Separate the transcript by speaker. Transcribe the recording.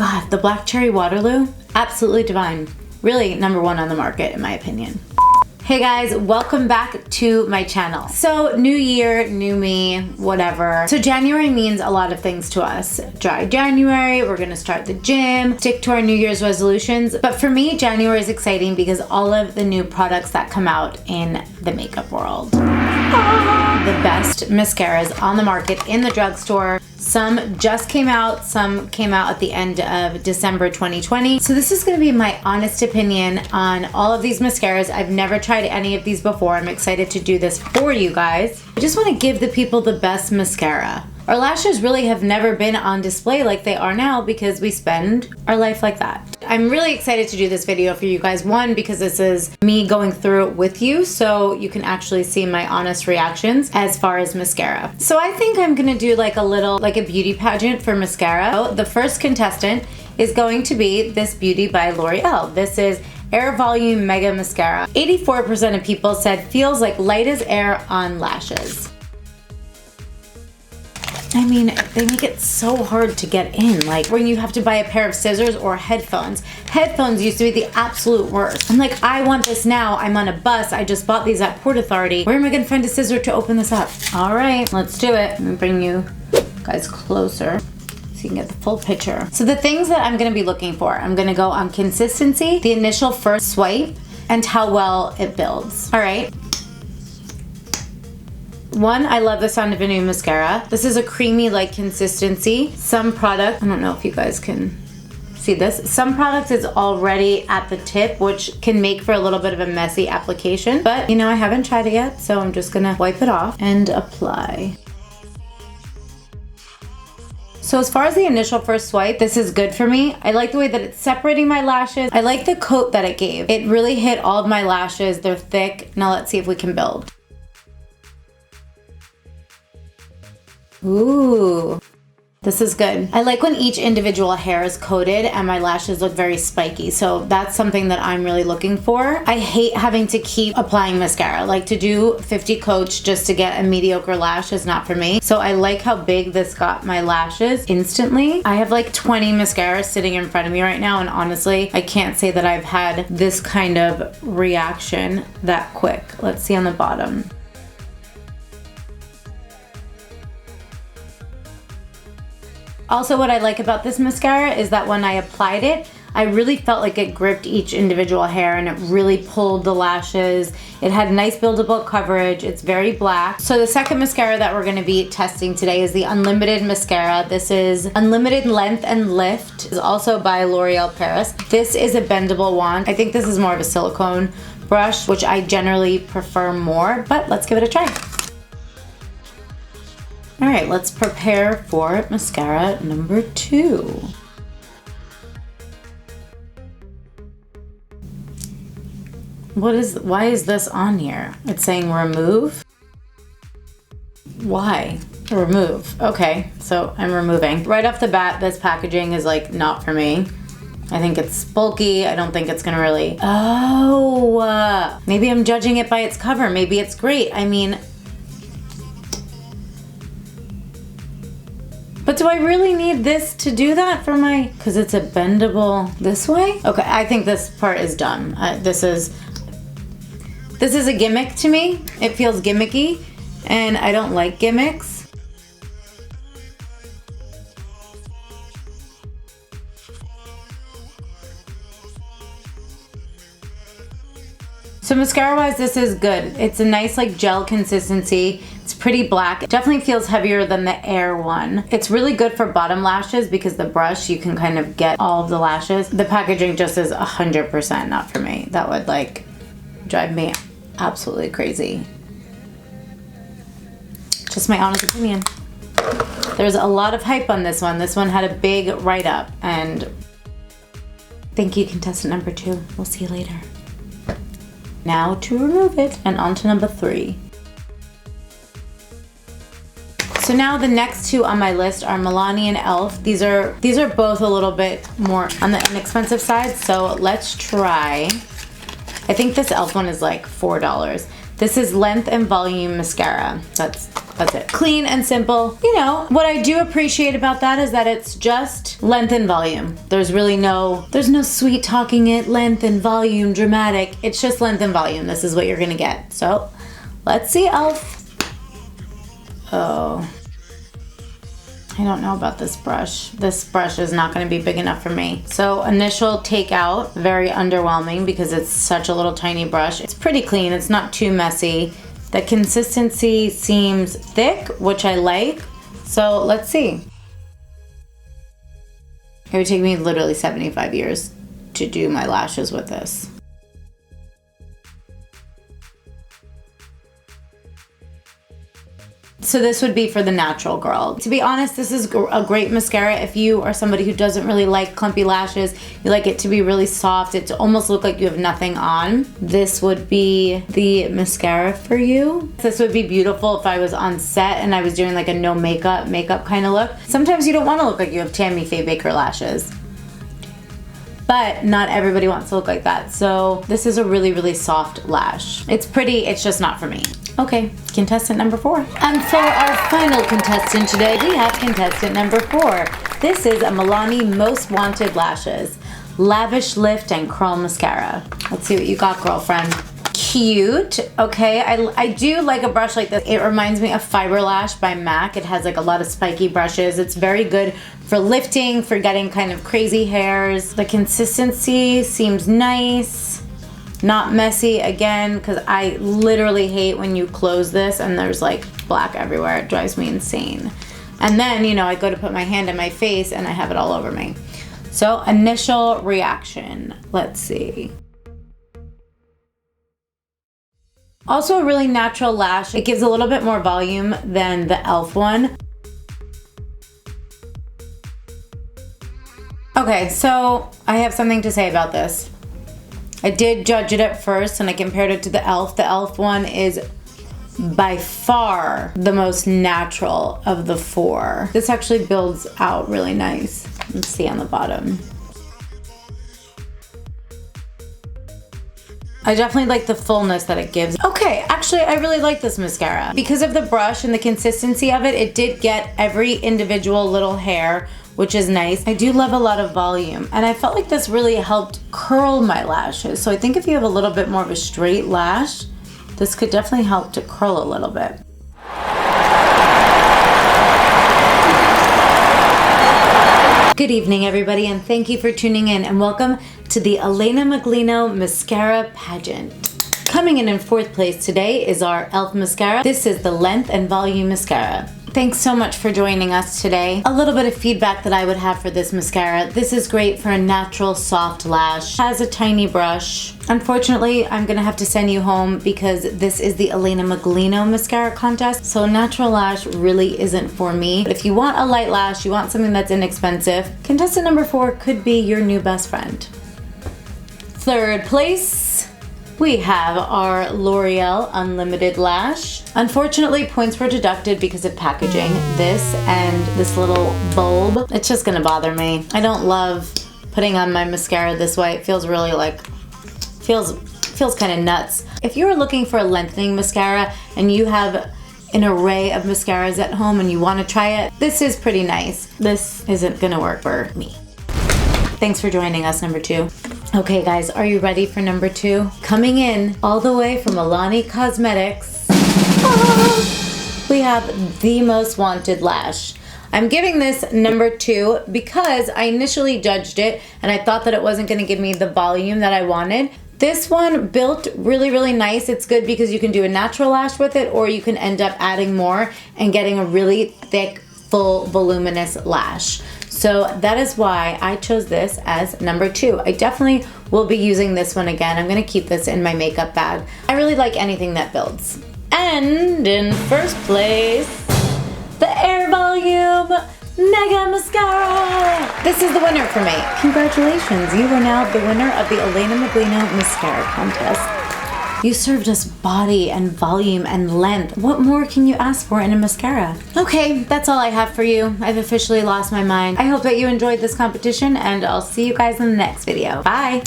Speaker 1: God, the Black Cherry Waterloo, absolutely divine. Really #1 on the market in my opinion. Hey guys, welcome back to my channel. So new year, new me, whatever. So January means a lot of things to us. Dry January, we're gonna start the gym, stick to our New Year's resolutions. But for me, January is exciting because all of the new products that come out in the makeup world. The best mascaras on the market in the drugstore. Some just came out, some came out at the end of December 2020. So this is gonna be my honest opinion on all of these mascaras. I've never tried any of these before. I'm excited to do this for you guys. I just wanna give the people the best mascara. Our lashes really have never been on display like they are now because we spend our life like that. I'm really excited to do this video for you guys. One, because this is me going through it with you so you can actually see my honest reactions as far as mascara. So I think I'm gonna do like a beauty pageant for mascara. So the first contestant is going to be this beauty by L'Oreal. This is Air Volume Mega Mascara. 84% of people said feels like light as air on lashes. I mean, they make it so hard to get in. Like when you have to buy a pair of scissors or headphones. Headphones used to be the absolute worst. I'm like, I want this now. I'm on a bus. I just bought these at Port Authority. Where am I gonna find a scissor to open this up? All right, let's do it. Let me bring you guys closer so you can get the full picture. So the things that I'm gonna be looking for, I'm gonna go on consistency, the initial first swipe, and how well it builds. All right. One, I love the sound of a new mascara. This is a creamy like consistency. Some product, I don't know if you guys can see this. Some product is already at the tip, which can make for a little bit of a messy application. But you know, I haven't tried it yet, so I'm just gonna wipe it off and apply. So as far as the initial first swipe, this is good for me. I like the way that it's separating my lashes. I like the coat that it gave. It really hit all of my lashes. They're thick. Now let's see if we can build. Ooh, this is good. I like when each individual hair is coated and my lashes look very spiky. So that's something that I'm really looking for. I hate having to keep applying mascara. Like to do 50 coats just to get a mediocre lash is not for me. So I like how big this got my lashes instantly. I have like 20 mascaras sitting in front of me right now. And honestly, I can't say that I've had this kind of reaction that quick. Let's see on the bottom. Also, what I like about this mascara is that when I applied it, I really felt like it gripped each individual hair and it really pulled the lashes. It had nice buildable coverage. It's very black. So the second mascara that we're gonna be testing today is the Unlimited Mascara. This is Unlimited Length and Lift. It's also by L'Oreal Paris. This is a bendable wand. I think this is more of a silicone brush, which I generally prefer more, but let's give it a try. All right, let's prepare for mascara #2. Why is this on here? It's saying remove. Why? Remove. Okay, so I'm removing. Right off the bat, this packaging is like not for me. I think it's bulky. I don't think it's gonna really, maybe I'm judging it by its cover. Maybe it's great. I mean, but do I really need this to do that for my, because it's a bendable this way? Okay, I think this part is dumb. This is a gimmick to me. It feels gimmicky and I don't like gimmicks. So mascara wise, this is good. It's a nice like gel consistency. It's pretty black. It definitely feels heavier than the Air one. It's really good for bottom lashes because the brush, you can kind of get all of the lashes. The packaging just is 100% not for me. That would like drive me absolutely crazy. Just my honest opinion. There's a lot of hype on this one. This one had a big write-up and thank you, contestant #2. We'll see you later. Now to remove it and on to #3. So now the next two on my list are Milani and Elf. These are both a little bit more on the inexpensive side, so let's try. I think this Elf one is like $4. This is Length and Volume Mascara. That's it. Clean and simple. You know, what I do appreciate about that is that it's just length and volume. There's no sweet talking it, length and volume, dramatic. It's just length and volume. This is what you're gonna get. So, let's see, E.L.F. Oh. I don't know about this brush. This brush is not gonna be big enough for me. So initial takeout, very underwhelming because it's such a little tiny brush. It's pretty clean, it's not too messy. The consistency seems thick, which I like. So let's see. It would take me literally 75 years to do my lashes with this. So this would be for the natural girl. To be honest, this is a great mascara if you are somebody who doesn't really like clumpy lashes. You like it to be really soft. It to almost look like you have nothing on. This would be the mascara for you. This would be beautiful if I was on set and I was doing like a no makeup kind of look. Sometimes you don't want to look like you have Tammy Faye Baker lashes. But not everybody wants to look like that. So this is a really, really soft lash. It's pretty, it's just not for me. Okay, contestant number 4. And for our final contestant today, we have contestant number 4. This is a Milani Most Wanted Lashes, Lavish Lift and Curl Mascara. Let's see what you got, girlfriend. Cute. Okay, I do like a brush like this. It reminds me of Fiber Lash by MAC. It has like a lot of spiky brushes. It's very good for lifting, for getting kind of crazy hairs. The consistency seems nice. Not messy again, because I literally hate when you close this and there's like black everywhere. It drives me insane. And then, you know, I go to put my hand in my face and I have it all over me. So initial reaction, let's see. Also a really natural lash. It gives a little bit more volume than the E.L.F. one. Okay, so I have something to say about this. I did judge it at first and I compared it to the E.L.F. The E.L.F. one is by far the most natural of the 4. This actually builds out really nice. Let's see on the bottom. I definitely like the fullness that it gives. Okay, actually I really like this mascara. Because of the brush and the consistency of it, it did get every individual little hair, which is nice. I do love a lot of volume, and I felt like this really helped curl my lashes. So I think if you have a little bit more of a straight lash, this could definitely help to curl a little bit. Good evening, everybody, and thank you for tuning in, and welcome to the Elena Miglino Mascara Pageant. Coming in 4th place today is our E.L.F. mascara. This is the Length and Volume Mascara. Thanks so much for joining us today. A little bit of feedback that I would have for this mascara. This is great for a natural soft lash. Has a tiny brush. Unfortunately, I'm gonna have to send you home because this is the Elena Miglino mascara contest. So natural lash really isn't for me. But if you want a light lash, you want something that's inexpensive, contestant number 4 could be your new best friend. 3rd place, we have our L'Oreal Unlimited Lash. Unfortunately, points were deducted because of packaging. This and this little bulb, it's just gonna bother me. I don't love putting on my mascara this way. It feels really like, feels kind of nuts. If you're looking for a lengthening mascara and you have an array of mascaras at home and you wanna try it, this is pretty nice. This isn't gonna work for me. Thanks for joining us, number 2. Okay guys, are you ready for number 2? Coming in all the way from Milani Cosmetics, we have the Most Wanted Lash. I'm giving this number 2 because I initially judged it and I thought that it wasn't gonna give me the volume that I wanted. This one built really, really nice. It's good because you can do a natural lash with it, or you can end up adding more and getting a really thick, full, voluminous lash. So that is why I chose this as number 2. I definitely will be using this one again. I'm gonna keep this in my makeup bag. I really like anything that builds. And in 1st place, the Air Volume Mega Mascara. This is the winner for me. Congratulations, you are now the winner of the Elena Miglino Mascara Contest. You served us body and volume and length. What more can you ask for in a mascara? Okay, that's all I have for you. I've officially lost my mind. I hope that you enjoyed this competition, and I'll see you guys in the next video. Bye.